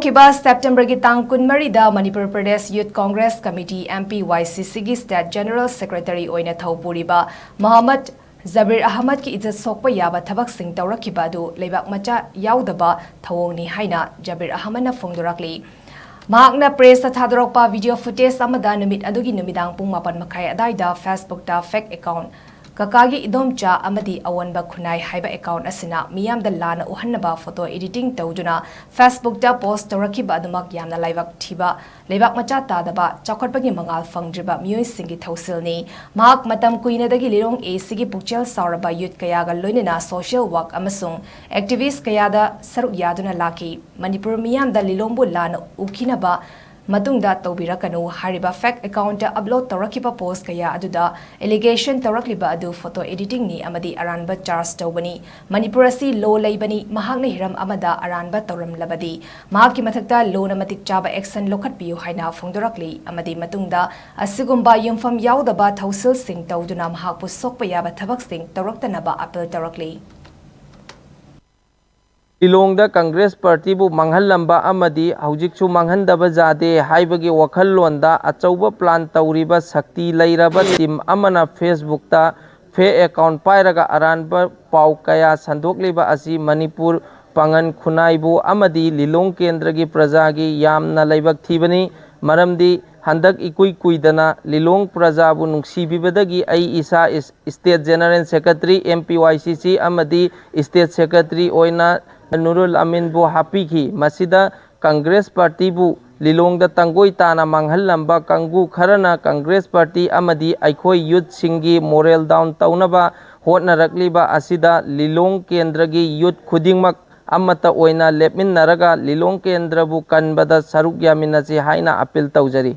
HOUKHIBA September की तांग कुनमरी दा Manipur Pradesh youth Congress committee MPYCC की स्टेट जनरल सेक्रेटरी ओइना थौपुरिबा मोहम्मद JABIR AHMAD की इज्जत सोकपा याबा थबक सिंह तौरक्खिबा दु लेबाकमचा याउदबा थवोंगनी हाइना JABIR AHMAD ना फोंगदोराक्ली महाकना प्रेस थादोरकपा वीडियो फुटेज अमदा नुमित अदुगी नुमिदांग पुंग 8 मखाय अदाइदा फेसबुक दा फेक अकाउंट ककागी इदोमचा अमदी अवनबा खुनाई हाइबा अकाउंट असना मियामदा लाना उहन्नबा फोटो एडिटिंग तौजुना फेसबुक दा पोस्ट तौरक्खिबा अदुमक यामना लाइबाकठिबा लेबाकमचा तादबा चौखटपगी मंगाल फंगद्रिबा मियोय सिंगी थौसिलनी महाक मतम कुइनदगी लिरोंग ए सिगी पुक्चेल सावरबा यूथ कयागा लोइनना सोशल वर्क अमसुंग एक्टिविस्ट कयादा सरुक यादुना लाकी मणिपुर मियामदा लिलोंबु लाना उखिनबा मतुंगदा तौबिरकनु हारिबा फेक अकाउंट अपलोड तौरक्खिबा पोस्ट कया अदुदा एलिगेशन तौरक्लिबा अदु फोटो एडिटिंग नि अमदी अरानबा चार्ज तौबनी मणिपुर असि लो लैबनी महाकना हिरम अमदा अरानबा तौरमलबदी महाकि मथक्ता लोन मतिक चाबा एक्शन लोखटपियु हाइना फोंगदोरक्ली अमदी मतुंगदा असिगुम्बा युमफम याउदबा थौसिल सिंह तौदुना महाकपु सोकपा याबा थबक सिंह तौरक्तनबा अपील तौरक्ली लिलोंगदा कांग्रेस पार्टी बु मांगहलंबा अमदी हौजिकसु मांगहंदबा जादे हाइबगी वखललोंदा अचौबा प्लान तौरिबा शक्ति लैरबा टीम अमना फेसबुक ता फेक अकाउंट पाइरगा अरानबा पाउ कया संदोकलिबा असि मणिपुर पांगन खुनाइबु अमदी लिलोंग केंद्र की प्रजा की यामना लैबक थीबनी मरमदी हंदक इकुई कुइदना लिलोंग प्रजाबु नुंगसीबिबदगी आई इसा स्टेट जनरल सेक्रेटरी MPYCC अमदी स्टेट सेक्रेटरी ओइना नूरुल अमीन बु हापी की मसीदा कांग्रेस पार्टी बु लिलोंग तंगोई ताना मांगहलंबा कंगू खरना कांग्रेस पार्टी अमदी अखोई यूथ सिंगी मोरल डाउन तौनबा होटनरक्लिबा असिदा लिलोंग केंद्र की यूथ खुदिंगमक अमता ओइना लेपमिन्नरगा लिलोंग केंद्र बु कनबदा सरुक यामिनसी हाइना अपील तौजरी।